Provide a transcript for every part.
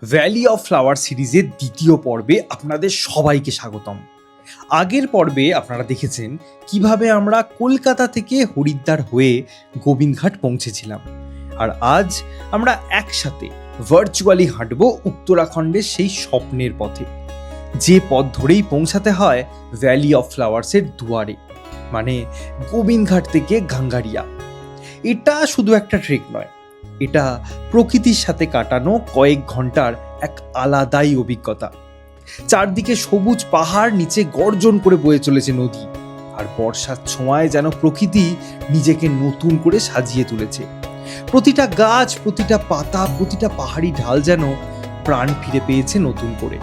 Valley of flower সিরিজের দ্বিতীয় পর্বে আপনাদের সবাইকে স্বাগতম। আগের পর্বে আপনারা দেখেছেন কিভাবে আমরা কলকাতা থেকে হরিদ্বার হয়ে গোবিন্দঘাট পৌঁছেছিলাম, আর আজ আমরা একসাথে ভার্চুয়ালি হাঁটব উত্তরাখণ্ডের সেই স্বপ্নের পথে, যে পথ ধরেই পৌঁছাতে হয় ভ্যালি অফ ফ্লাওয়ার্সের দুয়ারে, মানে গোবিন্দঘাট থেকে গাঙ্গারিয়া। এটা শুধু একটা ট্রেক নয়, এটা প্রকৃতির সাথে কাটানো কয়েক ঘন্টার এক আলাদাই অভিজ্ঞতা। চারদিকে সবুজ পাহাড়, নিচে গর্জন করে বয়ে চলেছে নদী, আর বর্ষার ছোঁয়ায় যেন প্রকৃতি নিজেকে নতুন করে সাজিয়ে তুলেছে। প্রতিটা গাছ, প্রতিটা পাতা, প্রতিটা পাহাড়ি ঢাল যেন প্রাণ ফিরে পেয়েছে নতুন করে।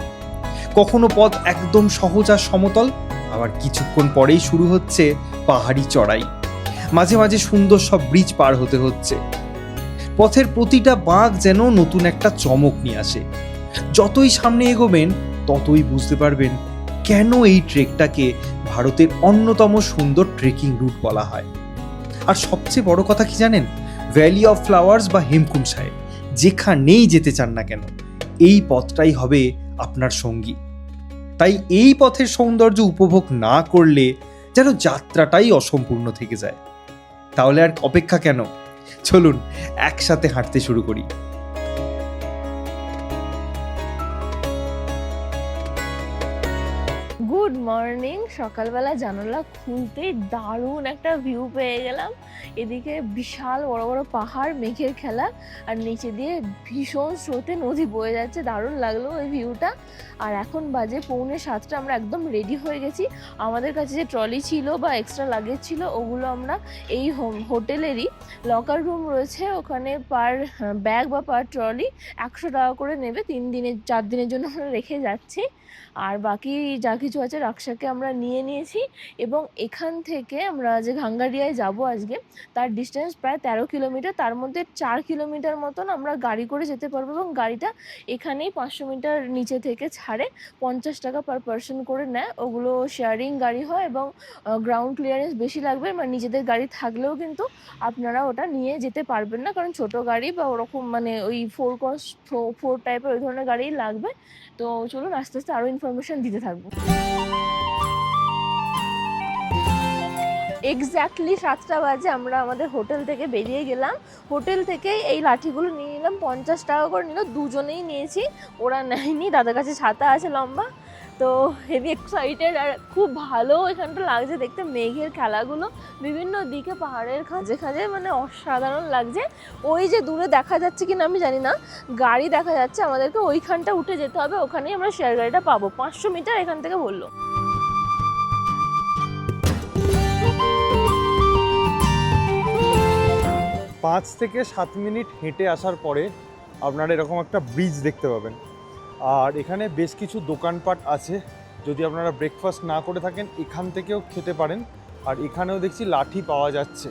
কখনো পথ একদম সহজ আর সমতল, আবার কিছুক্ষণ পরেই শুরু হচ্ছে পাহাড়ি চড়াই। মাঝে মাঝে সুন্দর সব ব্রিজ পার হতে হচ্ছে। পথের প্রতিটা বাঁক যেন নতুন একটা চমক নিয়ে আসে। যতই সামনে এগোবেন ততই বুঝতে পারবেন কেন এই ট্রেকটাকে ভারতের অন্যতম সুন্দর ট্রেকিং রুট বলা হয়। আর সবচেয়ে বড় কথা কি জানেন, ভ্যালি অফ ফ্লাওয়ার্স বা হেমকুণ্ড সাহেব যেখানেই যেতে চান না কেন, এই পথটাই হবে আপনার সঙ্গী। তাই এই পথের সৌন্দর্য উপভোগ না করলে যেন যাত্রাটাই অসম্পূর্ণ থেকে যায়। তাহলে আর অপেক্ষা কেন, চলুন একসাথে হাঁটতে শুরু করি। Good morning. সকালবেলা জানালা খুলতেই দারুণ একটা ভিউ পেয়ে গেলাম। এদিকে বিশাল বড় বড় পাহাড়, মেঘের খেলা, আর নিচে দিয়ে ভীষণ স্রোতে নদী বয়ে যাচ্ছে। দারুণ লাগলো ওই ভিউটা। আর এখন বাজে 6:45। আমরা একদম রেডি হয়ে গেছি। আমাদের কাছে যে ট্রলি ছিল বা এক্সট্রা লাগেজ ছিল, ওগুলো আমরা এই হোটেলেরই লকার রুম রয়েছে, ওখানে পার ব্যাগ বা পার ট্রলি 100 টাকা করে নেবে। 4 দিনের জন্য আমরা রেখে যাচ্ছি। আর বাকি যা কিছু আছে রাকসাকে আমরা নিয়ে নিয়েছি। এবং এখান থেকে আমরা যে গাঙ্গারিয়ায় যাব আজকে, তার ডিস্টেন্স প্রায় 13 কিলোমিটার। তার মধ্যে 4 কিলোমিটার মতন আমরা গাড়ি করে যেতে পারবো, এবং গাড়িটা এখানেই 500 মিটার নিচে থেকে ছাড়ে। 50 টাকা পার পার্সন করে নেয়। ওগুলো শেয়ারিং গাড়ি হয় এবং গ্রাউন্ড ক্লিয়ারেন্স বেশি লাগবে। মানে নিজেদের গাড়ি থাকলেও কিন্তু আপনারা ওটা নিয়ে যেতে পারবেন না, কারণ ছোট গাড়ি বা ওরকম মানে ওই 4 টাইপের ওই ধরনের গাড়িই লাগবে। তো চলুন আস্তে আস্তে আরও ইনফরমেশন দিতে থাকবো। এক্স্যাক্টলি 7টা বাজে আমরা আমাদের হোটেল থেকে বেরিয়ে গেলাম। হোটেল থেকেই এই লাঠিগুলো নিয়ে নিলাম, 50 টাকা করে নিল। দুজনেই নিয়েছি, ওরা নেয়নি। দাদার কাছে ছাতা আছে লম্বা। তো হেভি এক্সাইটেড, আর খুব ভালো এখানটা লাগছে দেখতে। মেঘের খেলাগুলো বিভিন্ন দিকে পাহাড়ের খাঁজে খাঁজে, মানে অসাধারণ লাগছে। ওই যে দূরে দেখা যাচ্ছে কিনা আমি জানি না, গাড়ি দেখা যাচ্ছে। আমাদেরকে ওইখানটা উঠে যেতে হবে, ওখানেই আমরা শেয়ার গাড়িটা পাবো। 500 মিটার এখান থেকে বললো। 5 থেকে 7 মিনিট হেঁটে আসার পরে আপনারা এরকম একটা ব্রিজ দেখতে পাবেন। আর এখানে বেশ কিছু দোকানপাট আছে। যদি আপনারা ব্রেকফাস্ট না করে থাকেন, এখান থেকেও খেতে পারেন। আর এখানেও দেখছি লাঠি পাওয়া যাচ্ছে।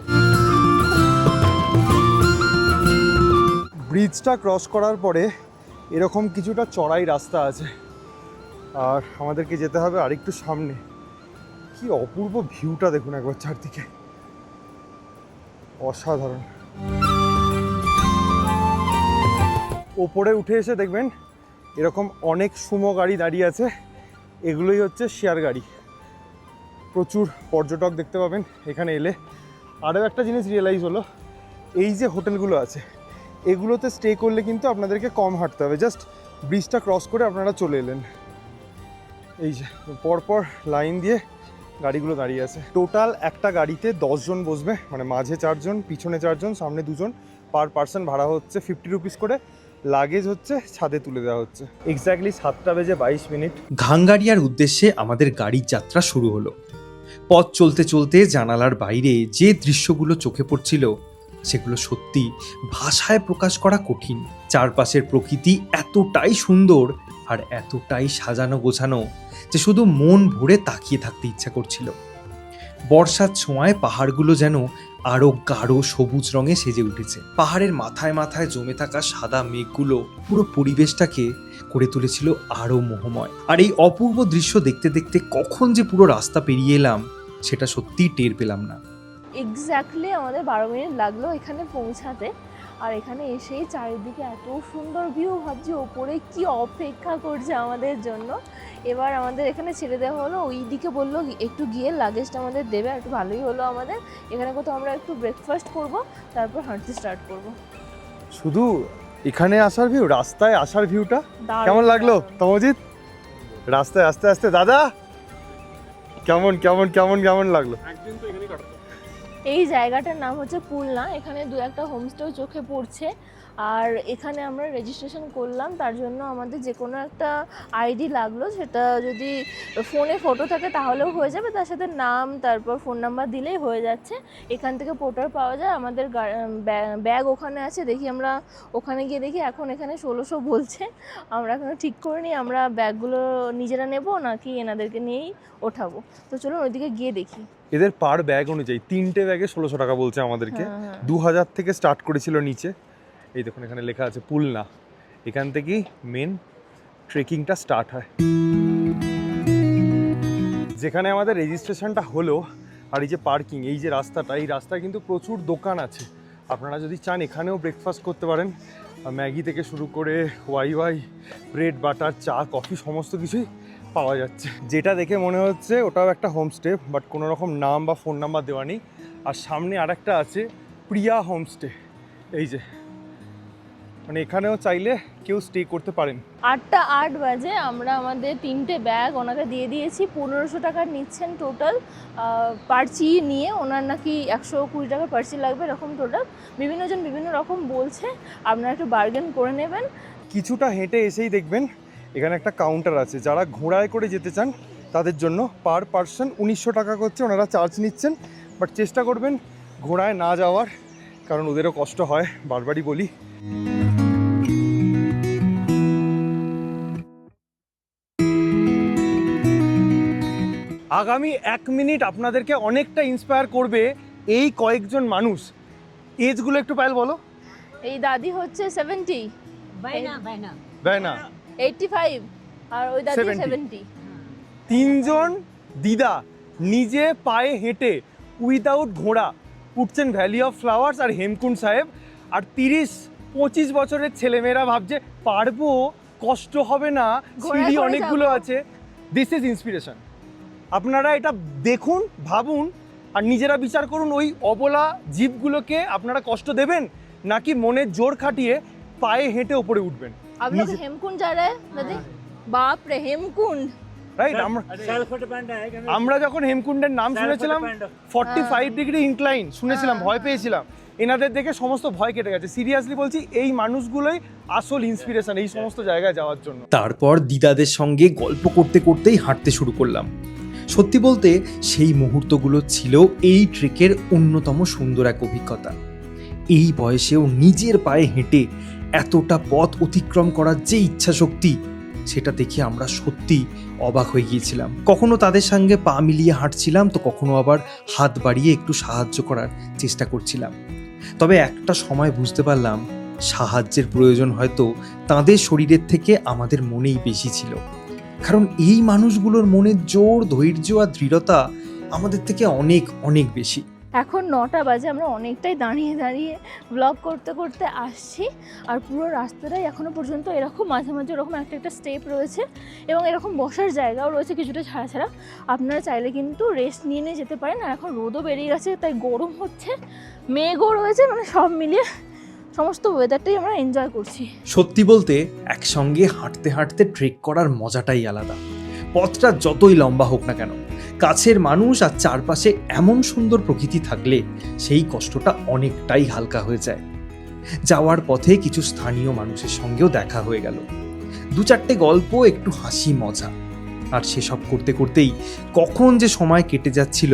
ব্রিজটা ক্রস করার পরে এরকম কিছুটা চড়াই রাস্তা আছে, আর আমাদেরকে যেতে হবে আরেকটু সামনে। কি অপূর্ব ভিউটা দেখুন একবার চারদিকে, অসাধারণ। ওপরে উঠে এসে দেখবেন এরকম অনেক সুমো গাড়ি দাঁড়িয়ে আছে। এগুলোই হচ্ছে শেয়ার গাড়ি। প্রচুর পর্যটক দেখতে পাবেন এখানে এলে। আরও একটা জিনিস রিয়েলাইজ হলো, এই যে হোটেলগুলো আছে, এগুলোতে স্টে করলে কিন্তু আপনাদেরকে কম হাঁটতে হবে। জাস্ট ব্রিজটা ক্রস করে আপনারা চলে এলেন। এই যে পরপর লাইন দিয়ে গাড়িগুলো দাঁড়িয়ে আছে। টোটাল একটা গাড়িতে 10 জন বসবে, মানে মাঝে 4 জন, পিছনে 4 জন, সামনে 2 জন। পার পার্সন ভাড়া হচ্ছে 50 রুপিস করে। লাগেজ হচ্ছে ছাদে তুলে দেওয়া হচ্ছে। এক্স্যাক্টলি 7:22। গাঙ্গারিয়ার উদ্দেশ্যে আমাদের গাড়ির যাত্রা শুরু হলো। পথ চলতে চলতে জানালার বাইরে যে দৃশ্যগুলো চোখে পড়ছিল, সেগুলো সত্যি ভাষায় প্রকাশ করা কঠিন। চারপাশের প্রকৃতি এতটাই সুন্দর আর এতটাই সাজানো গোছানো যে শুধু মন ভরে তাকিয়ে থাকতে ইচ্ছা করছিল। বর্ষার ছোঁয়ায় পাহাড়গুলো যেন আরো গাঢ় সবুজ রঙে সেজে উঠেছে। পাহাড়ের মাথায় মাথায় জমে থাকা সাদা মেঘগুলো পুরো পরিবেশটাকে করে তুলেছিল আরো মোহময়। আর এই অপূর্ব দৃশ্য দেখতে দেখতে কখন যে পুরো রাস্তা পেরিয়ে এলাম, সেটা সত্যিই টের পেলাম না। এক্স্যাক্টলি আমাদের 12 মিনিট লাগলো এখানে পৌঁছাতে। আর এখানে এসেই চারিদিকে এত সুন্দর ভিউ, ভাবছি ওপরে কি অপেক্ষা করছে আমাদের জন্য। এবার আমাদের এখানে ছেড়ে দেওয়া হলো, ওই দিকে বললো একটু গিয়ে লাগেজটা আমাদের দেবে, একটু ভালোই হলো আমাদের। এখানে কোথাও আমরা একটু ব্রেকফাস্ট করব, তারপর হাঁটতে স্টার্ট করব। শুধু এখানে আসার ভিউ, রাস্তায় আসার ভিউটা দারুণ, কেমন লাগলো দারুণ। তমজিৎ? রাস্তায় আস্তে আস্তে দাদা কেমন কেমন কেমন কেমন লাগলো? এই জায়গাটার নাম হচ্ছে পুলনা। এখানে দু একটা হোমস্টেও চোখে পড়ছে। আর এখানে আমরা রেজিস্ট্রেশন করলাম, তার জন্য আমাদের যে কোনো একটা আইডি লাগলো, সেটা যদি ফোনে ফটো থাকে তাহলেও হয়ে যাবে, তার সাথে নাম তারপর ফোন নাম্বার দিলেই হয়ে যাচ্ছে। এখান থেকে পোর্টার পাওয়া যায়, আমাদের ব্যাগ ওখানে আছে। দেখি আমরা ওখানে গিয়ে দেখি, এখন এখানে 1600 বলছে। আমরা এখনও ঠিক করিনি আমরা ব্যাগগুলো নিজেরা নেব নাকি এনাদেরকে নিয়েই ওঠাবো। তো চলুন ওইদিকে গিয়ে দেখি। এদের পার ব্যাগ অনুযায়ী 3টে ব্যাগে 1600 টাকা বলছে আমাদেরকে। হ্যাঁ। 2000 থেকে স্টার্ট করেছিল নিচে। এই দেখুন এখানে লেখা আছে পুলনা। এখান থেকেই মেন ট্রেকিংটা স্টার্ট হয়। যেখানে আমাদের রেজিস্ট্রেশনটা হলো, আর এই যে পার্কিং, এই যে রাস্তাটা, এই রাস্তায় কিন্তু প্রচুর দোকান আছে। আপনারা যদি চান এখানেও ব্রেকফাস্ট করতে পারেন। ম্যাগি থেকে শুরু করে ওয়াই ব্রেড বাটার চা কফি সমস্ত কিছুই পাওয়া যাচ্ছে। যেটা দেখে মনে হচ্ছে ওটাও একটা হোমস্টে, বাট কোনো রকম নাম বা ফোন নাম্বার দেওয়া নেই। আর সামনে আরেকটা আছে প্রিয়া হোমস্টে। এই যে মানে এখানেও চাইলে কেউ স্টে করতে পারেন। 8টা 8 বাজে আমরা আমাদের 3টে ব্যাগ ওনাকে দিয়ে দিয়েছি। 1500 টাকা নিচ্ছেন টোটাল পার্চি নিয়ে। ওনার নাকি 120 টাকা পার্চি লাগবে, এরকম টোটাল। বিভিন্ন জন বিভিন্ন রকম বলছে, আপনারা একটু বার্গেন করে নেবেন। কিছুটা হেঁটে এসেই দেখবেন এখানে একটা কাউন্টার আছে। যারা ঘোড়ায় করে যেতে চান তাদের জন্য পার পার্সন 1900 টাকা করছে ওনারা চার্জ নিচ্ছেন। বাট চেষ্টা করবেন ঘোড়ায় না যাওয়ার, কারণ ওদেরও কষ্ট হয়, বারবারই বলি। আগামী 1 মিনিট আপনাদেরকে অনেকটা ইন্সপায়ার করবে এই কয়েকজন মানুষ। এজগুলো একটু পায়েল বলো। এই দাদি হচ্ছে 70, বেনা 85, আর ওই দাদি 70 70। তিনজন দিদা নিজে পায়ে হেঁটে উইদাউট ঘোড়া উঠছেন ভ্যালি অফ ফ্লাওয়ার্স আর হেমকুণ্ড সাহেব। আর 30-25 বছরের ছেলেমেয়েরা ভাবছে পারবো, কষ্ট হবে না, ঘোড়ায় সিঁড়ি করে অনেকগুলো যাবো। আছে। This is inspiration. আপনারা এটা দেখুন, ভাবুন, আর নিজেরা বিচার করুন ওই অবলা জীবগুলোকে আপনারা কষ্ট দেবেন নাকি মনের জোর খাটিয়ে পায়ে হেঁটে ওপরে উঠবেন। आप लोग हेमकुंड जा रहे हैं दादी? बाप रे हेमकुंड। রাইট। আমরা যখন হেমকুণ্ডের নাম শুনেছিলাম 45 ডিগ্রি ইনক্লাইন শুনেছিলাম, ভয় পেয়েছিলাম। এনাদের দেখে সমস্ত ভয় কেটে গেছে। সিরিয়াসলি বলছি, এই মানুষগুলোই আসল ইন্সপিরেশন এই সমস্ত জায়গায় যাওয়ার জন্য। তারপর দিদাদের সঙ্গে গল্প করতে করতেই হাঁটতে শুরু করলাম। সত্যি বলতে সেই মুহূর্তগুলো ছিল এই ট্রেকের অন্যতম সুন্দর এক অভিজ্ঞতা। এই বয়সেও নিজের পায়ে হেঁটে এতটা পথ অতিক্রম করার যে ইচ্ছা শক্তি, সেটা দেখে আমরা সত্যি অবাক হয়ে গিয়েছিলাম। কখনো তাদের সঙ্গে পা মিলিয়ে হাঁটছিলাম, তো কখনো আবার হাত বাড়িয়ে একটু সাহায্য করার চেষ্টা করছিলাম। তবে একটা সময় বুঝতে পারলাম সাহায্যের প্রয়োজন হয়তো তাদের শরীরের থেকে আমাদের মনেই বেশি ছিল। কারণ এই মানুষগুলোর মনের জোর, ধৈর্য আর দৃঢ়তা আমাদের থেকে অনেক অনেক বেশি। এখন 9টা বাজে, আমরা অনেকটাই দাঁড়িয়ে দাঁড়িয়ে ব্লগ করতে করতে আসছি। আর পুরো রাস্তাটাই এখনো পর্যন্ত এরকম মাঝে মাঝে এরকম একটা একটা স্টেপ রয়েছে, এবং এরকম বসার জায়গাও রয়েছে কিছুটা ছাড়া ছাড়া। আপনারা চাইলে কিন্তু রেস্ট নিয়ে নিয়ে যেতে পারেন। আর এখন রোদও বেরিয়ে গেছে, তাই গরম হচ্ছে, মেঘও রয়েছে, মানে সব মিলিয়ে সমস্ত ওয়েদারটাই আমরা এনজয় করছি। সত্যি বলতে একসঙ্গে হাঁটতে হাঁটতে ট্রেক করার মজাটাই আলাদা। পথটা যতই লম্বা হোক না কেন, কাছের মানুষ আর চারপাশে এমন সুন্দর প্রকৃতি থাকলে সেই কষ্টটা অনেকটাই হালকা হয়ে যায়। যাওয়ার পথে কিছু স্থানীয় মানুষের সঙ্গেও দেখা হয়ে গেল, 2-4টে গল্প, একটু হাসি মজা। আর সেসব করতে করতেই কখন যে সময় কেটে যাচ্ছিল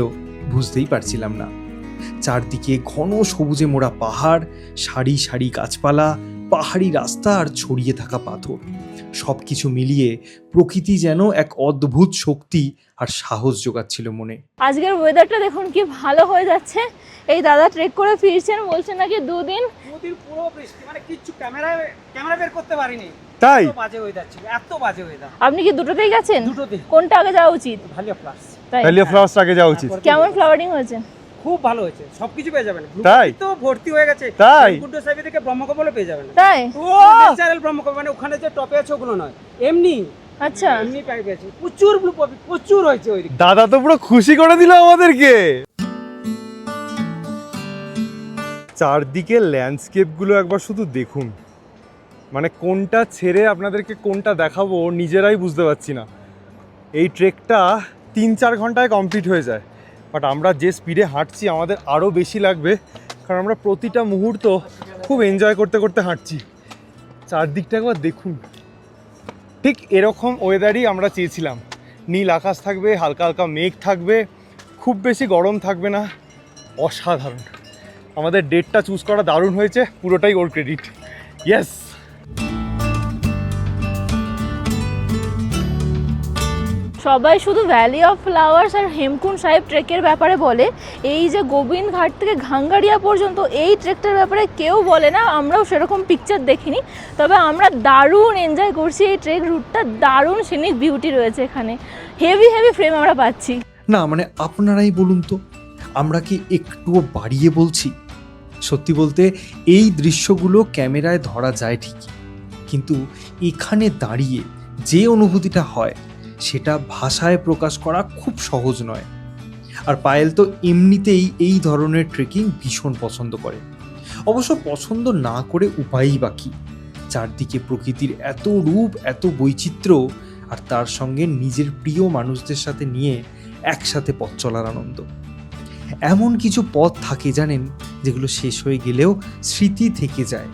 বুঝতেই পারছিলাম না। চারদিকে ঘন সবুজে মোড়া পাহাড়, সারি সারি গাছপালা, পাহাড়ি রাস্তা আর ছড়িয়ে থাকা পাথর, সব কিছু মিলিয়ে প্রকৃতি যেন এক অদ্ভুত শক্তি আর সাহস জোগাচ্ছিল মনে। আজকের ওয়েদারটা দেখুন কি ভালো হয়ে যাচ্ছে। এই দাদা ট্রেক করে ফিরছেন, বলছেন নাকি 2 দিন পুরো বৃষ্টি, মানে কিচ্ছু ক্যামেরা বের করতে পারিনি। তাই এত বাজে ওয়েদার ছিল, এত বাজে ওয়েদার। আপনি কি দুটোতেই গেছেন? দুটোতে। কোনটা আগে যাওয়া উচিত? Valley of flowers. তাই ভ্যালি অফ ফ্লাওয়ার্স আগে যাওয়া উচিত। কেমন ফ্লাওয়ারিং হয়েছে? খুব ভালো হয়েছে, সবকিছু পেয়ে যাবেন। তাই? তো ভর্তি হয়ে গেছে। তাই? গুড্ডু সাহেব থেকে ব্রহ্মকমলও পেয়ে যাবেন। তাই? ন্যাচারাল ব্রহ্মকমল, মানে ওখানে যে টপে আছে ওগুলো নয়, এমনি আচ্ছা, এমনি পাইপ আছে। প্রচুর ব্লু পপি, প্রচুর হয়েছে ওইদিকে। দাদা তো পুরো খুশি করে দিল আমাদেরকে। চারদিকে ল্যান্ডস্কেপগুলো একবার শুধু দেখুন, মানে কোনটা ছেড়ে আপনাদেরকে কোনটা দেখাবো নিজেরাই বুঝতে পারছি না। এই ট্রেকটা 3-4 ঘন্টায় কমপ্লিট হয়ে যায়, বাট আমরা যে স্পিডে হাঁটছি আমাদের আরও বেশি লাগবে, কারণ আমরা প্রতিটা মুহূর্ত খুব এনজয় করতে করতে হাঁটছি। চারদিকটা একবার দেখুন, ঠিক এরকম ওয়েদারই আমরা চেয়েছিলাম। নীল আকাশ থাকবে, হালকা হালকা মেঘ থাকবে, খুব বেশি গরম থাকবে না। অসাধারণ। আমাদের ডেটটা চুজ করা দারুণ হয়েছে, পুরোটাই ওর ক্রেডিট। ইয়েস। সবাই শুধু ভ্যালি অফ ফ্লাওয়ার্স আর হেমকুণ্ড সাহেব ট্রেকের ব্যাপারে বলে, এই যে গোবিন্দ ঘাট থেকে ঘাঙ্গারিয়া পর্যন্ত এই ট্রেকটার ব্যাপারে কেউ বলে না। আমরাও সেরকম পিকচার দেখিনি, তবে আমরা দারুণ এনজয় করছি এই ট্রেক রুটটা। দারুণ সিনিক বিউটি রয়েছে এখানে, হেভি হেভি ফ্রেম আমরা পাচ্ছি। না মানে আপনারাই বলুন তো, আমরা কি একটুও বাড়িয়ে বলছি? সত্যি বলতে এই দৃশ্যগুলো ক্যামেরায় ধরা যায় ঠিকই, কিন্তু এখানে দাঁড়িয়ে যে অনুভূতিটা হয় সেটা ভাষায় প্রকাশ করা খুব সহজ নয়। আর পায়েল তো এমনিতেই এই ধরনের ট্রেকিং ভীষণ পছন্দ করে। অবশ্য পছন্দ না করে উপায়ই বাকি। চারদিকে প্রকৃতির এত রূপ, এত বৈচিত্র্য, আর তার সঙ্গে নিজের প্রিয় মানুষদের সাথে নিয়ে একসাথে পথ চলার আনন্দ। এমন কিছু পথ থাকে জানেন, যেগুলো শেষ হয়ে গেলেও স্মৃতি থেকে যায়,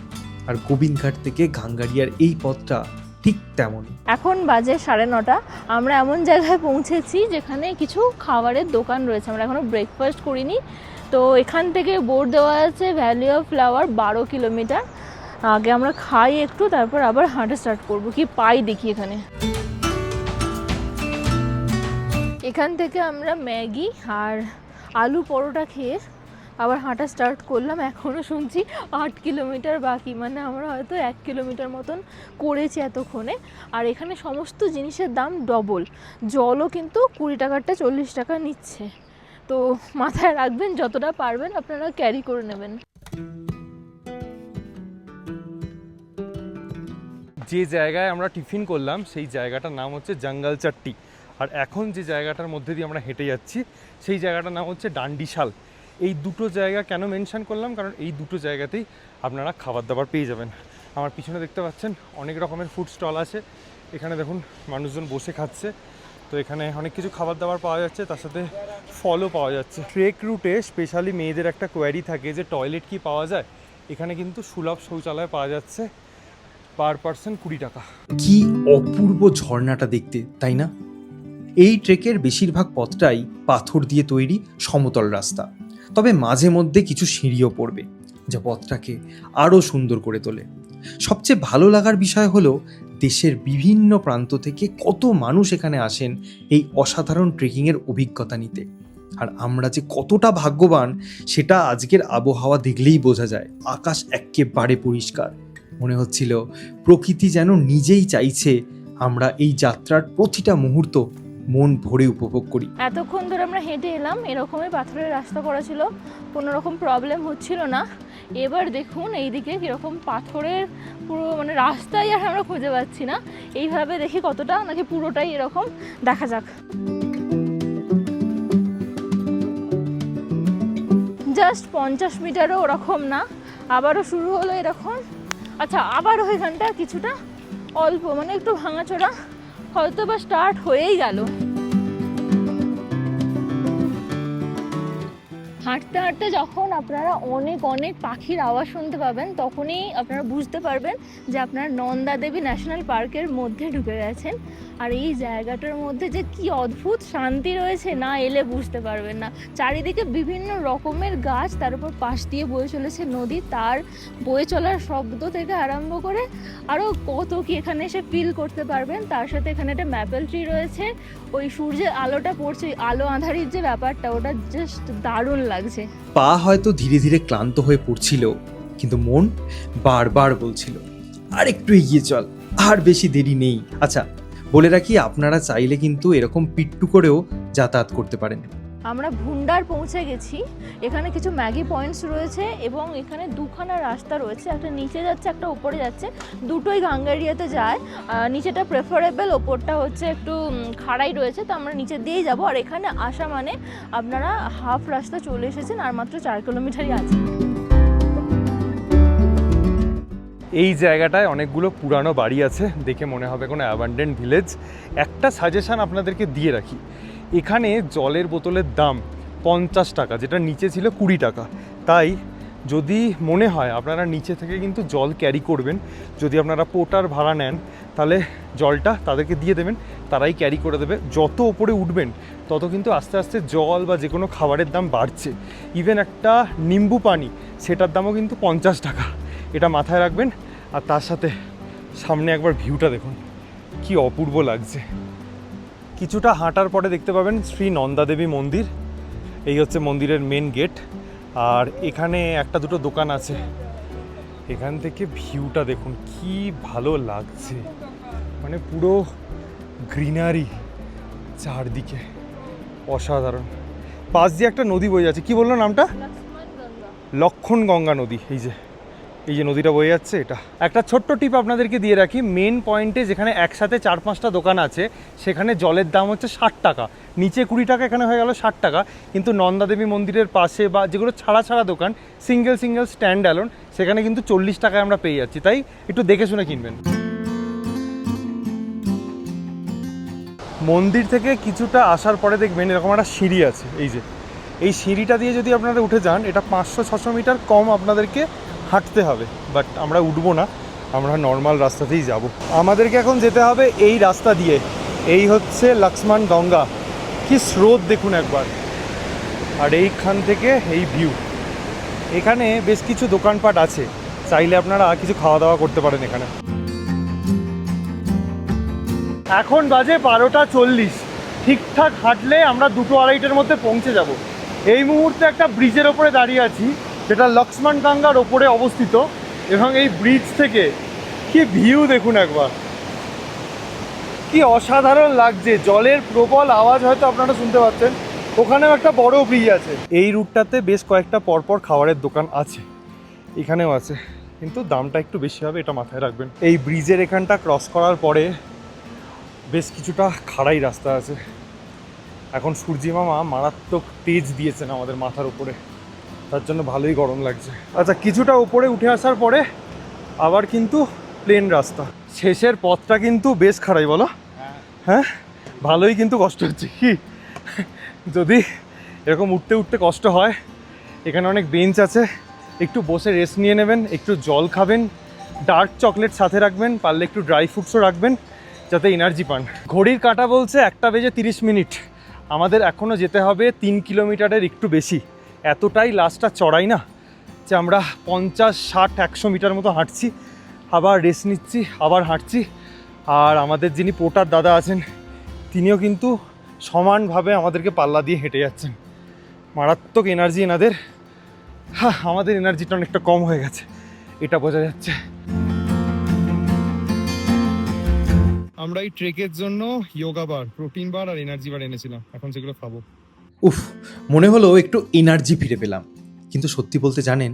আর গোবিন্দঘাট থেকে ঘাঙ্গারিয়ার এই পথটা ঠিক তেমনই। এখন বাজে 9:30। আমরা এমন জায়গায় পৌঁছেছি যেখানে কিছু খাবারের দোকান রয়েছে। আমরা এখনও ব্রেকফাস্ট করিনি। তো এখান থেকে বোর্ড দেওয়া আছে ভ্যালি অফ ফ্লাওয়ার 12 কিলোমিটার। আগে আমরা খাই একটু, তারপর আবার হাঁটা স্টার্ট করবো। কি পাই দেখি এখানে। এখান থেকে আমরা ম্যাগি আর আলু পরোটা খেয়ে আবার হাঁটা স্টার্ট করলাম। এখনও শুনছি 8 কিলোমিটার বাকি, মানে আমরা হয়তো 1 কিলোমিটার মতন করেছি এতক্ষণে। আর এখানে সমস্ত জিনিসের দাম ডবল। জলও কিন্তু 20 টাকারটা 40 টাকা নিচ্ছে। তো মাথায় রাখবেন, যতটা পারবেন আপনারা ক্যারি করে নেবেন। যে জায়গায় আমরা টিফিন করলাম সেই জায়গাটার নাম হচ্ছে জঙ্গল চাট্টি, আর এখন যে জায়গাটার মধ্যে দিয়ে আমরা হেঁটে যাচ্ছি সেই জায়গাটার নাম হচ্ছে ডান্ডিশাল। এই দুটো জায়গা কেন মেনশন করলাম, কারণ এই দুটো জায়গাতেই আপনারা খাবার দাবার পেয়ে যাবেন। আমার পিছনে দেখতে পাচ্ছেন অনেক রকমের ফুড স্টল আছে। এখানে দেখুন মানুষজন বসে খাচ্ছে। তো এখানে অনেক কিছু খাবার দাবার পাওয়া যাচ্ছে, তার সাথে ফলও পাওয়া যাচ্ছে। ট্রেক রুটে স্পেশালি মেয়েদের একটা কোয়ারি থাকে যে টয়লেট কি পাওয়া যায়। এখানে কিন্তু সুলভ শৌচালয় পাওয়া যাচ্ছে, পার পার্সন 20 টাকা। কি অপূর্ব ঝর্ণাটা দেখতে, তাই না? এই ট্রেকের বেশিরভাগ পথটাই পাথর দিয়ে তৈরি সমতল রাস্তা, তবে মাঝে মধ্যে কিছু সিঁড়িও পড়বে, যা পথটাকে আরও সুন্দর করে তোলে। সবচেয়ে ভালো লাগার বিষয় হলো দেশের বিভিন্ন প্রান্ত থেকে কত মানুষ এখানে আসেন এই অসাধারণ ট্রেকিংয়ের অভিজ্ঞতা নিতে। আর আমরা যে কতটা ভাগ্যবান সেটা আজকের আবহাওয়া দেখলেই বোঝা যায়। আকাশ একেবারে পরিষ্কার, মনে হচ্ছিল প্রকৃতি যেন নিজেই চাইছে আমরা এই যাত্রার প্রতিটা মুহূর্ত মন ভরে উপভোগ করি। এতক্ষণ ধরে আমরা হেঁটে এলাম, এরকমই পাথরের রাস্তা করা ছিল, কোনো রকম প্রবলেম হচ্ছিল না। এবার দেখুন এইদিকে কীরকম পাথরের পুরো মানে রাস্তাই আর আমরা খুঁজে পাচ্ছি না। এইভাবে দেখি কতটা নাকি পুরোটাই এরকম, দেখা যাক। জাস্ট 50 মিটারও ওরকম না, আবারও শুরু হলো এরকম। আচ্ছা, আবারও এখানটা কিছুটা অল্প মানে একটু ভাঙাচোরা, হয়তো বা স্টার্ট হয়েই গেল। হাঁটতে হাঁটতে যখন আপনারা অনেক অনেক পাখির আওয়াজ শুনতে পাবেন, তখনই আপনারা বুঝতে পারবেন যে আপনারা নন্দা দেবী ন্যাশনাল পার্কের মধ্যে ঢুকে গেছেন। আর এই জায়গাটার মধ্যে যে কি অদ্ভুত শান্তি রয়েছে, না এলে বুঝতে পারবেন না। চারিদিকে বিভিন্ন রকমের গাছ, তার উপর পাশ দিয়ে বয়ে চলেছে নদী, তার বয়ে চলার শব্দ থেকে আরম্ভ করে আরও কত কি এখানে এসে ফিল করতে পারবেন। তার সাথে এখানে একটা ম্যাপেল ট্রি রয়েছে, ওই সূর্যের আলোটা পড়ছে, আলো আঁধারির যে ব্যাপারটা, ওটা জাস্ট দারুণ লাগছে। পা হয়তো ধীরে ধীরে ক্লান্ত হয়ে পড়ছিল, কিন্তু মন বারবার বলছিল আর একটু এগিয়ে চল, আর বেশি দেরি নেই। আচ্ছা বলে রাখি, আপনারা চাইলে কিন্তু এরকম পিট্টু করেও যাতায়াত করতে পারেন। আমরা ভুন্ডার পৌঁছে গেছি। এখানে কিছু ম্যাগি পয়েন্টস রয়েছে এবং এখানে দুখানা রাস্তা রয়েছে, একটা নিচে যাচ্ছে একটা উপরে যাচ্ছে, দুটোই গাঙ্গা এরিয়াতে যায়। নিচেটা প্রেফারেবল, ওপরটা হচ্ছে একটু খাড়াই রয়েছে, তো আমরা নিচে দিয়েই যাব। আর এখানে আসা মানে আপনারা হাফ রাস্তা চলে এসেছেন, আর মাত্র 4 কিলোমিটারই আছে। এই জায়গাটায় অনেকগুলো পুরানো বাড়ি আছে, দেখে মনে হবে কোনো অ্যাবান্ডেন্ট ভিলেজ। একটা সাজেশন আপনাদেরকে দিয়ে রাখি, এখানে জলের বোতলের দাম 50 টাকা, যেটা নিচে ছিল 20 টাকা। তাই যদি মনে হয় আপনারা নিচে থেকে কিন্তু জল ক্যারি করবেন, যদি আপনারা পোটার ভাড়া নেন তাহলে জলটা তাদেরকে দিয়ে দেবেন, তারাই ক্যারি করে দেবে। যত ওপরে উঠবেন তত কিন্তু আস্তে আস্তে জল বা যে কোনো খাবারের দাম বাড়ছে। ইভেন একটা নিম্বু পানি, সেটার দামও কিন্তু 50 টাকা, এটা মাথায় রাখবেন। আর তার সাথে সামনে একবার ভিউটা দেখুন, কি অপূর্ব লাগছে। কিছুটা হাঁটার পরে দেখতে পাবেন শ্রী নন্দাদেবী মন্দির, এই হচ্ছে মন্দিরের মেন গেট। আর এখানে একটা দুটো দোকান আছে, এখান থেকে ভিউটা দেখুন কি ভালো লাগছে, মানে পুরো গ্রিনারি চারদিকে, অসাধারণ। পাশ দিয়ে একটা নদী বয়ে যাচ্ছে, কি বললো নামটা? লক্ষণ গঙ্গা নদী। এই যে নদীটা বয়ে যাচ্ছে, এটা একটা ছোট্ট টিপ আপনাদেরকে দিয়ে রাখি। মেন পয়েন্টে যেখানে একসাথে 4-5টা দোকান আছে সেখানে জলের দাম হচ্ছে 60 টাকা, নিচে 20 টাকা, এখানে হয়ে গেল 60 টাকা। কিন্তু নন্দাদেবী মন্দিরের পাশে বা যেগুলো ছাড়া দোকান, সিঙ্গেল স্ট্যান্ড অ্যালোন, সেখানে কিন্তু 40 টাকায় আমরা পেয়ে যাচ্ছি। তাই একটু দেখে শুনে কিনবেন। মন্দির থেকে কিছুটা আসার পরে দেখবেন এরকম একটা সিঁড়ি আছে। এই সিঁড়িটা দিয়ে যদি আপনারা উঠে যান, এটা 500-600 মিটার কম আপনাদেরকে হাঁটতে হবে, বাট আমরা উঠবো না, আমরা নর্মাল রাস্তাতেই যাব। আমাদেরকে এখন যেতে হবে এই রাস্তা দিয়ে। এই হচ্ছে লক্ষ্মণ গঙ্গা, কি স্রোত দেখুন একবার। আর এইখান থেকে এই ভিউ, এখানে বেশ কিছু দোকানপাট আছে, চাইলে আপনারা কিছু খাওয়া দাওয়া করতে পারেন এখানে। এখন বাজে 12:40, ঠিকঠাক হাঁটলে আমরা 2-2.5টার মধ্যে পৌঁছে যাব। এই মুহূর্তে একটা ব্রিজের ওপরে দাঁড়িয়ে আছি, যেটা লক্ষ্মণ গঙ্গার ওপরে অবস্থিত, এবং এই ব্রিজ থেকে কি ভিউ দেখুন একবার, কি অসাধারণ লাগছে। জলের প্রবল আওয়াজ হয়তো আপনারা শুনতে পাচ্ছেন, ওখানেও একটা বড় ব্রিজ আছে। এই রুটটাতে বেশ কয়েকটা পরপর খাবারের দোকান আছে, এখানেও আছে, কিন্তু দামটা একটু বেশি হবে, এটা মাথায় রাখবেন। এই ব্রিজের এখানটা ক্রস করার পরে বেশ কিছুটা খাড়াই রাস্তা আছে। এখন সূর্যি মামা মারাত্মক তেজ দিয়েছেন আমাদের মাথার উপরে, তার জন্য ভালোই গরম লাগছে। আচ্ছা, কিছুটা উপরে উঠে আসার পরে আবার কিন্তু প্লেন রাস্তা। শেষের পথটা কিন্তু বেশ খাড়াই, বলো? হ্যাঁ, ভালোই কিন্তু কষ্ট হচ্ছে। কি যদি এরকম উঠতে উঠতে কষ্ট হয়, এখানে অনেক বেঞ্চ আছে, একটু বসে রেস্ট নিয়ে নেবেন, একটু জল খাবেন, ডার্ক চকলেট সাথে রাখবেন, পারলে একটু ড্রাই ফ্রুটসও রাখবেন যাতে এনার্জি পান। ঘড়ির কাঁটা বলছে 1:30। আমাদের এখনও যেতে হবে 3 কিলোমিটারের একটু বেশি। এতটাই লাস্টটা চড়াই না যে আমরা 50-60-100 মিটার মতো হাঁটছি, আবার রেস্ট নিচ্ছি, আবার হাঁটছি। আর আমাদের যিনি পোটার দাদা আছেন, তিনিও কিন্তু সমানভাবে আমাদেরকে পাল্লা দিয়ে হেঁটে যাচ্ছেন। মারাত্মক এনার্জি এনাদের। হ্যাঁ, আমাদের এনার্জিটা অনেকটা কম হয়ে গেছে, এটা বোঝা যাচ্ছে। আমরা এই ট্রেকের জন্য যোগা বার, প্রোটিন বার আর এনার্জি বার এনেছিলাম, এখন সেগুলো খাবো। উফ, মনে হলো একটু এনার্জি ফিরে পেলাম। কিন্তু সত্যি বলতে জানেন,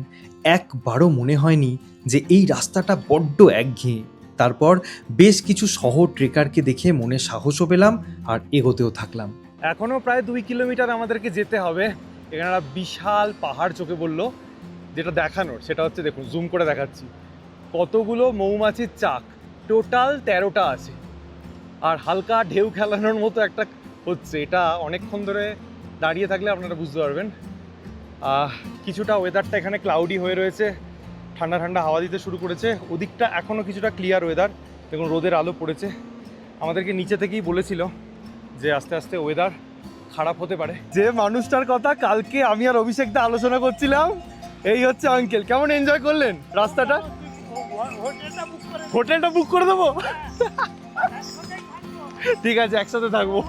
একবারও মনে হয়নি যে এই রাস্তাটা বড্ড একঘেয়ে। তারপর বেশ কিছু শহর ট্রেকারকে দেখে মনে সাহসও পেলাম আর এগোতেও থাকলাম। এখনও প্রায় 2 কিলোমিটার আমাদেরকে যেতে হবে। এখানে একটা বিশাল পাহাড় চোখে বললো, যেটা দেখানোর সেটা হচ্ছে দেখুন, জুম করে দেখাচ্ছি, কতগুলো মৌমাছির চাক, টোটাল 13টা আছে। আর হালকা ঢেউ খেলানোর মতো একটা হচ্ছে, এটা অনেকক্ষণ ধরে দাঁড়িয়ে থাকলে আপনারা বুঝতে পারবেন। কিছুটা ওয়েদারটা এখানে ক্লাউডি হয়ে রয়েছে, ঠান্ডা ঠান্ডা হাওয়া দিতে শুরু করেছে। ওদিকটা এখনও কিছুটা ক্লিয়ার ওয়েদার, দেখুন রোদের আলো পড়েছে। আমাদেরকে নিচে থেকেই বলেছিল যে আস্তে আস্তে ওয়েদার খারাপ হতে পারে। যে মানুষটার কথা কালকে আমি আর অভিষেকদা আলোচনা করছিলাম, এই হচ্ছে আঙ্কেল। কেমন এনজয় করলেন রাস্তাটা? হোটেলটা বুক করে দেবো? ঠিক আছে, একসাথে থাকবো।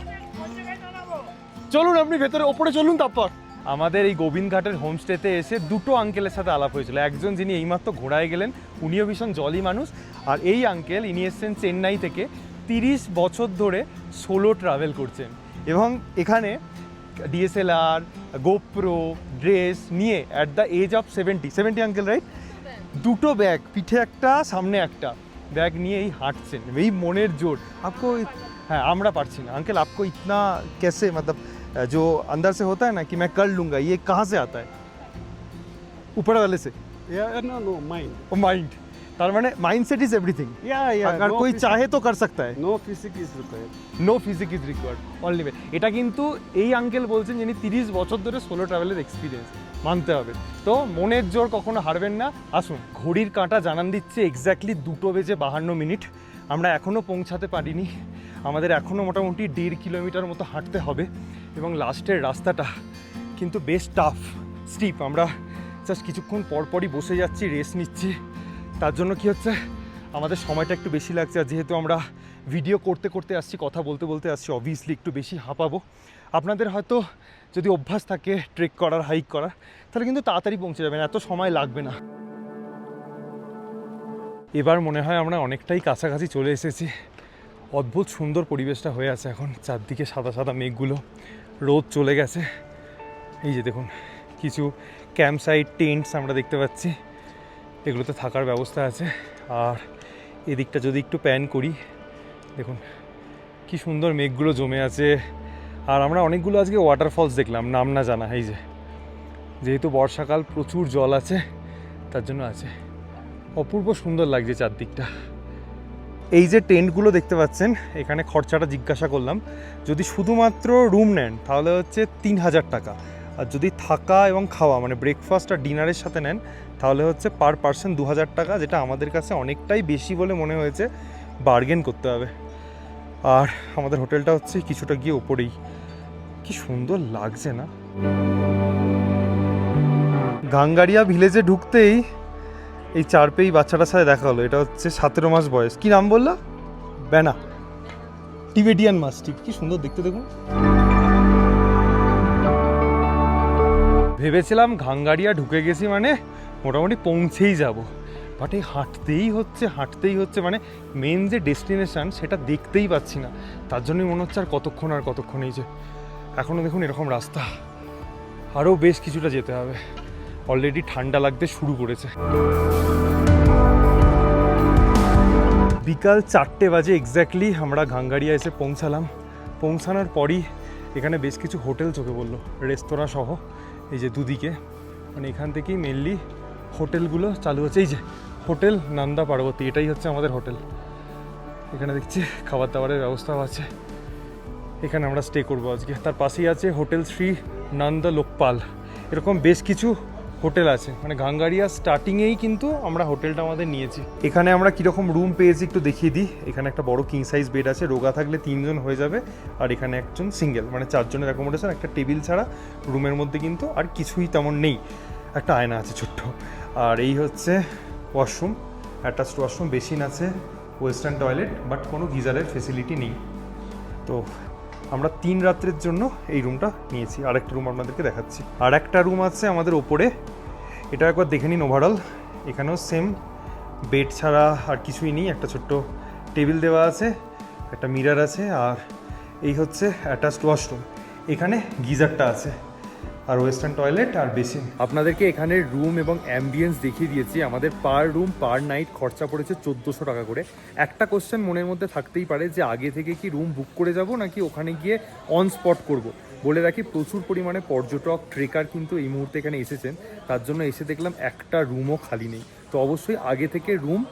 চলুন আপনি ভেতরে, ওপরে চলুন। তারপর আমাদের এই গোবিন্দঘাটের হোমস্টেতে এসে দুটো আঙ্কেলের সাথে আলাপ হয়েছিল। একজন যিনি এইমাত্র ঘোড়ায় গেলেন, উনিও ভীষণ জলি মানুষ। আর এই আঙ্কেল, ইনি এসছেন চেন্নাই থেকে, 30 বছর ধরে সোলো ট্রাভেল করছেন এবং এখানে DSLR, GoPro, ড্রেস নিয়ে at the age of 70 uncle right, দুটো ব্যাগ, পিঠে একটা সামনে একটা ব্যাগ নিয়ে এই হাঁটছেন, এই মনের জোর। আপকো, হ্যাঁ আমরা পারছি না আঙ্কেল, আপকো ইতনা कैसे मतलब जो अंदर से होता है ना कि मैं कर लूँगा, ये कहाँ से आता है? ऊपर वाले से? Yeah, no, mind. ओ माइंड, তার মানে মাইন্ডসেট ইজ এভরিথিং। Yeah. अगर no कोई physics- चाहे तो कर सकता है। No physics is required. No physic is required, only way. এটা কিন্তু এই আঙ্কেল বলছেন যিনি 30 বছর ধরে সোলো ট্রাভেলের এক্সপিরিয়েন্স, মানতে হবে। তো মনের জোর কখনো হারবেন না। আসুন, ঘড়ির কাঁটা জানান দিচ্ছে এক্স্যাক্টলি 2:52। আমরা এখনও পৌঁছাতে পারিনি, আমাদের এখনও মোটামুটি 1.5 কিলোমিটার মতো হাঁটতে হবে এবং লাস্টের রাস্তাটা কিন্তু বেশ টাফ, স্টিপ। আমরা জাস্ট কিছুক্ষণ পরপরই বসে যাচ্ছি, রেস্ট নিচ্ছি। তার জন্য কি হচ্ছে, আমাদের সময়টা একটু বেশি লাগছে। আর যেহেতু আমরা ভিডিও করতে করতে আসছি, কথা বলতে বলতে আসছি, অবভিয়াসলি একটু বেশি হাঁপাবো। আপনাদের হয়তো যদি অভ্যাস থাকে ট্রেক করার, হাইক করার, তাহলে কিন্তু তাড়াতাড়ি পৌঁছে যাবেন, এত সময় লাগবে না। এবার মনে হয় আমরা অনেকটাই কাছাকাছি চলে এসেছি। অদ্ভুত সুন্দর পরিবেশটা হয়ে আছে এখন, চারদিকে সাদা সাদা মেঘগুলো, রোদ চলে গেছে। এই যে দেখুন, কিছু ক্যাম্প সাইট, টেন্টস আমরা দেখতে পাচ্ছি, এগুলোতে থাকার ব্যবস্থা আছে। আর এদিকটা যদি একটু প্যান করি, দেখুন কি সুন্দর মেঘগুলো জমে আছে। আর আমরা অনেকগুলো আজকে ওয়াটারফলস দেখলাম, নাম না জানা। এই যে, যেহেতু বর্ষাকাল প্রচুর জল আছে, তার জন্য আছে। অপূর্ব সুন্দর লাগছে চারদিকটা। এই যে টেন্টগুলো দেখতে পাচ্ছেন, এখানে খরচাটা জিজ্ঞাসা করলাম, যদি শুধুমাত্র রুম নেন তাহলে হচ্ছে 3000 টাকা, আর যদি থাকা এবং খাওয়া মানে ব্রেকফাস্ট আর ডিনারের সাথে নেন তাহলে হচ্ছে পার পার্সন 2000 টাকা, যেটা আমাদের কাছে অনেকটাই বেশি বলে মনে হয়েছে, বার্গেন করতে হবে। আর আমাদের হোটেলটা হচ্ছে কিছুটা গিয়ে ওপরেই। কি সুন্দর লাগছে না? গাঙ্গারিয়া ভিলেজে ঢুকতেই এই চারপেই বাচ্চাটার সাথে দেখা হলো। এটা হচ্ছে 17 মাস বয়স। কি নাম বললা? ব্যানা, টিবেটিয়ান মাস্টিফ। কি সুন্দর দেখতে, দেখুন। ভেবেছিলাম গাঙ্গারিয়া ঢুকে গেছি মানে মোটামুটি পৌঁছেই যাব, বাট এই হাঁটতেই হচ্ছে, মানে মেন যে ডেস্টিনেশন সেটা দেখতেই পাচ্ছি না। তার জন্যই মনে হচ্ছে আর কতক্ষণ। এই যে এখনও দেখুন এরকম রাস্তা, আরও বেশ কিছুটা যেতে হবে। অলরেডি ঠান্ডা লাগতে শুরু করেছে। বিকাল 4টে বাজে এক্স্যাক্টলি আমরা গাঙ্গারিয়া এসে পৌঁছানোর পরই এখানে বেশ কিছু হোটেল চোখে পড়লো, রেস্তোরাঁ সহ। এই যে দুদিকে, মানে এখান থেকেই মেনলি হোটেলগুলো চালু হচ্ছে। এই যে হোটেল নন্দা পার্বতী, এটাই হচ্ছে আমাদের হোটেল। এখানে দেখছি খাবার দাবারের ব্যবস্থাও আছে, এখানে আমরা স্টে করবো আজকে। তার পাশেই আছে হোটেল শ্রী নন্দ লোকপাল। এরকম বেশ কিছু হোটেল আছে, মানে গাঙ্গারিয়া স্টার্টিংয়েই কিন্তু আমরা হোটেলটা আমাদের নিয়েছি। এখানে আমরা কীরকম রুম পেয়েছি একটু দেখিয়ে দিই। এখানে একটা বড় কিং সাইজ বেড আছে, রোগা থাকলে 3 জন হয়ে যাবে। আর এখানে একজন সিঙ্গেল, মানে 4 জনের অ্যাকোমোডেশন। একটা টেবিল ছাড়া রুমের মধ্যে কিন্তু আর কিছুই তেমন নেই। একটা আয়না আছে ছোট্ট। আর এই হচ্ছে ওয়াশরুম, অ্যাটাচড ওয়াশরুম, বেসিন আছে, ওয়েস্টার্ন টয়লেট, বাট কোনো গিজারের ফেসিলিটি নেই। তো আমরা 3 রাত্রের জন্য এই রুমটা নিয়েছি। আর একটা রুম আপনাদেরকে দেখাচ্ছি। আর একটা রুম আছে আমাদের ওপরে, এটা একবার দেখে নিন ওভারঅল। এখানেও সেম, বেড ছাড়া আর কিছুই নেই। একটা ছোট্ট টেবিল দেওয়া আছে, একটা মিরর আছে, আর এই হচ্ছে অ্যাটাচড ওয়াশরুম। এখানে গিজারটা আছে, আর ওয়েস্টার্ন টয়লেট আর বেসিন। আপনাদেরকে এখানে রুম এবং অ্যাম্বিয়েন্স দেখিয়ে দিয়েছি। আমাদের পার রুম পার নাইট খরচা পড়েছে 1400 টাকা করে। একটা কোশ্চেন মনের মধ্যে থাকতেই পারে যে আগে থেকে কি রুম বুক করে যাব নাকি ওখানে গিয়ে অন স্পট করব। বলে রাখি, প্রচুর পরিমাণে পর্যটক, ট্রেকার কিন্তু এই মুহূর্তে এখানে এসেছেন। তার জন্য এসে দেখলাম একটা রুমও খালি নেই। তো অবশ্যই আগে থেকে রুম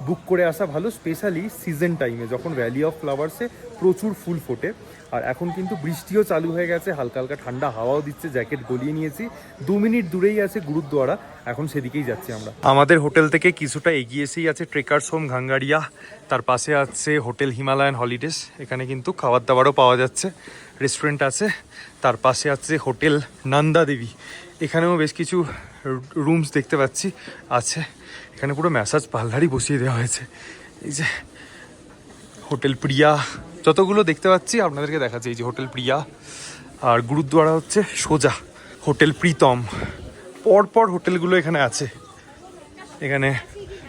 বুক করে আসা ভালো, স্পেশালি সিজন টাইমে যখন ভ্যালি অফ ফ্লাওয়ার্সে প্রচুর ফুল ফোটে। আর এখন কিন্তু বৃষ্টিও চালু হয়ে গেছে, হালকা হালকা ঠান্ডা হাওয়াও দিচ্ছে, জ্যাকেট গলিয়ে নিয়েছি। 2 মিনিট দূরেই আছে গুরুদ্বারা, এখন সেদিকেই যাচ্ছি আমরা। আমাদের হোটেল থেকে কিছুটা এগিয়েছেই আছে ট্রেকার্স হোম গাঙ্গারিয়া, তার পাশে আছে হোটেল হিমালয়ান হলিডেজ। এখানে কিন্তু খাবার দাবারও পাওয়া যাচ্ছে, রেস্টুরেন্ট আছে। তার পাশে আছে হোটেল নন্দা দেবী, এখানেও বেশ কিছু রুমস দেখতে পাচ্ছি আছে। এখানে পুরো ম্যাসাজ পার্লারই বসিয়ে দেওয়া হয়েছে। এই যে হোটেল প্রিয়া, যতগুলো দেখতে পাচ্ছি আপনাদেরকে দেখাচ্ছি। এই যে হোটেল প্রিয়া, আর গুরুদ্বারা হচ্ছে সোজা হোটেল প্রীতম। পরপর হোটেলগুলো এখানে আছে। এখানে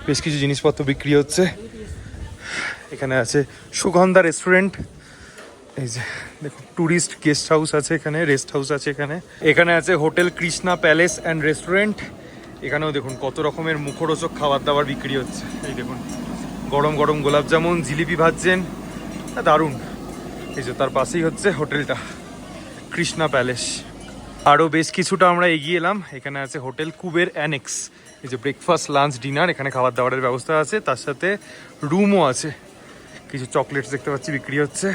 বেশ কিছু জিনিসপত্র বিক্রি হচ্ছে। এখানে আছে সুগন্ধা রেস্টুরেন্ট, এই যে দেখুন ট্যুরিস্ট গেস্ট হাউস আছে এখানে, রেস্ট হাউস আছে এখানে। এখানে আছে hotel Krishna palace and restaurant. এখানেও দেখুন কত রকমের মুখরোচক খাবার দাবার বিক্রি হচ্ছে। এই দেখুন গরম গরম গোলাপ জামুন, জিলিপি ভাজছেন, দারুণ। এই যে তার পাশেই হচ্ছে হোটেলটা কৃষ্ণা প্যালেস। আরও বেশ কিছুটা আমরা এগিয়ে এলাম, এখানে আছে হোটেল কুবের অ্যানেক্স। এই যে ব্রেকফাস্ট লাঞ্চ ডিনার, এখানে খাবার দাবারের ব্যবস্থা আছে, তার সাথে রুমও আছে। কিছু চকলেটস দেখতে পাচ্ছি বিক্রি হচ্ছে।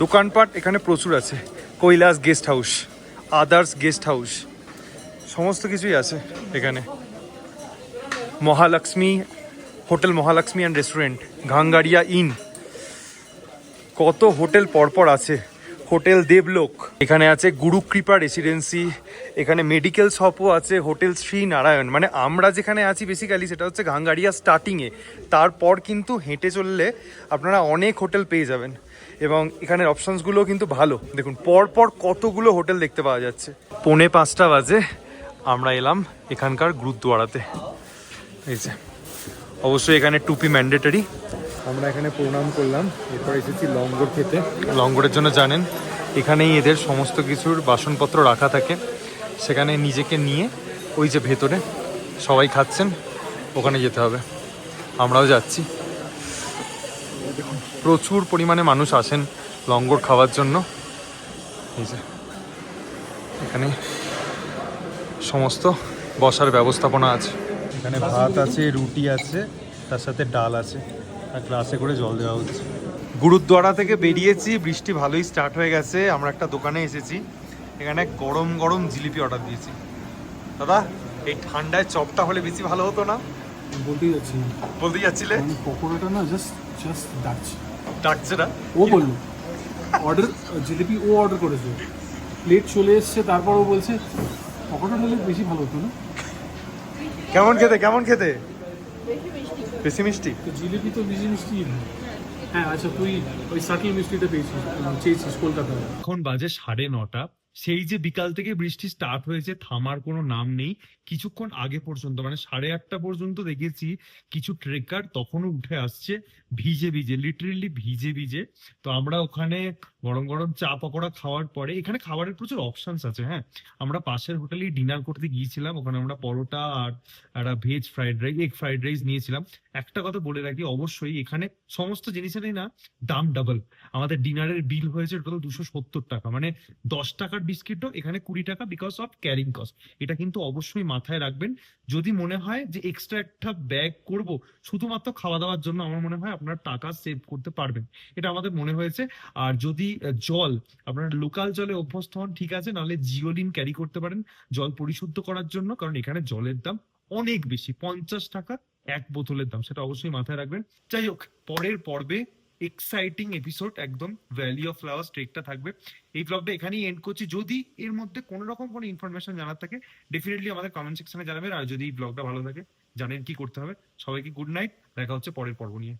দোকানপাট এখানে প্রচুর আছে। Kailash guest house, others guest house, সমস্ত কিছুই আছে এখানে। Mahalakshmi hotel, Mahalakshmi and restaurant, Ghangaria inn, কত হোটেল পরপর আছে। হোটেল দেবলোক, এখানে আছে গুরুকৃপা রেসিডেন্সি, এখানে মেডিকেল শপও আছে। হোটেল শ্রী নারায়ণ, মানে আমরা যেখানে আছি বেসিক্যালি সেটা হচ্ছে ঘাঙ্গারিয়া স্টার্টিংয়ে, তারপর কিন্তু হেঁটে চললে আপনারা অনেক হোটেল পেয়ে যাবেন। এবং এখানের অপশানসগুলো কিন্তু ভালো, দেখুন পরপর কতগুলো হোটেল দেখতে পাওয়া যাচ্ছে। 4:45 বাজে, আমরা এলাম এখানকার গুরুদ্বারাতে। এই যে অবশ্যই এখানে টুপি ম্যান্ডেটরি। আমরা এখানে প্রণাম করলাম, এরপর এসেছি লঙ্গর খেতে। লঙ্গরের জন্য জানেন এখানেই এদের সমস্ত কিছুর বাসনপত্র রাখা থাকে, সেখানে নিজেকে নিয়ে ওই যে ভেতরে সবাই খাচ্ছেন, ওখানে যেতে হবে। আমরাও যাচ্ছি। দেখুন প্রচুর পরিমাণে মানুষ আসেন লঙ্গর খাওয়ার জন্য। এই যে এখানে সমস্ত বসার ব্যবস্থাপনা আছে। এখানে ভাত আছে, রুটি আছে, তার সাথে ডাল আছে, আর গ্লাসে করে জল দেওয়া হচ্ছে। গুরুদ্বারা থেকে বেরিয়েছি, বৃষ্টি ভালোই স্টার্ট হয়ে গেছে। আমরা একটা দোকানে এসেছি, এখানে গরম গরম জিলিপি অর্ডার দিয়েছি। দাদা এই ঠান্ডায় চপটা হলে বেশি ভালো হতো না? বলতেই যাচ্ছি না, বলতে যাচ্ছিলে? মানে পকোড়াটা না জাস্ট ডাকছে। ডাকছে না? ও বললো অর্ডার, জিলিপি ও অর্ডার করেছে, প্লেট চলে এসছে, তারপর ও বলছে পকোড়াটা হলে বেশি ভালো হতো না। কেমন খেতে, কেমন খেতে? বেশি মিষ্টি। তো জিলিপি তো বেশি মিষ্টি। হ্যাঁ আচ্ছা, তুই ওই সাটল মিষ্টিটা চেয়েছিস কলকাতায়। এখন বাজে 9:30। সেই যে বিকাল থেকে বৃষ্টি স্টার্ট হয়েছে, থামার কোনো নাম নেই। কিছুক্ষণ আগে পর্যন্ত মানে 8:30 পর্যন্ত দেখেছি কিছু ট্রেকার তখনও উঠে আসছে ভিজে ভিজে, লিটারেলি ভিজে ভিজে। তো আমরা ওখানে গরম গরম চা পকোড়া খাওয়ার পরে, এখানে খাবারের প্রচুর অপশনস আছে। হ্যাঁ, আমরা পাশের হোটেলেই ডিনার করতে গিয়েছিলাম, ওখানে আমরা পরোটা আর একটা veg fried rice, egg fried rice নিয়েছিলাম। একটা কথা বলে রাখি, অবশ্যই এখানে সমস্ত জিনিসেরই না দাম ডাবল। আমাদের ডিনারের বিল হয়েছে টোটাল 270 টাকা, মানে 10 টাকার বিস্কিটও এখানে 20 টাকা, বিকজ অফ ক্যারিং কস্ট। এটা কিন্তু অবশ্যই মাথায় রাখবেন। যদি মনে হয় যে এক্সট্রা একটা ব্যাগ করব শুধুমাত্র খাওয়া দাওয়ার জন্য, আমার মনে হয় আপনারা টাকা সেভ করতে পারবেন, এটা আমাদের মনে হয়েছে। আর যদি জল, আপনারা লোকাল জলে অভ্যস্ত হন ঠিক আছে, নাহলে জিওলিন ক্যারি করতে পারেন জল পরিশুদ্ধ করার জন্য, কারণ এখানে জলের দাম অনেক বেশি, 50 টাকা এক বোতলের দাম, সেটা অবশ্যই মাথায় রাখবেন। যাই হোক, পরের পর্বে এক্সাইটিং এপিসোড একদম ভ্যালি অফ ফ্লাওয়ার্স ট্রেকটা থাকবে। এই ব্লগটা এখানেই এন্ড করছি। যদি এর মধ্যে কোনো রকম কোনো ইনফরমেশন জানার থাকে ডেফিনেটলি আমাদের কমেন্ট সেকশনে জানাবেন। আর যদি এই ব্লগটা ভালো থাকে জানেন কি করতে হবে। সবাইকে গুড নাইট, দেখা হচ্ছে পরের পর্ব নিয়ে।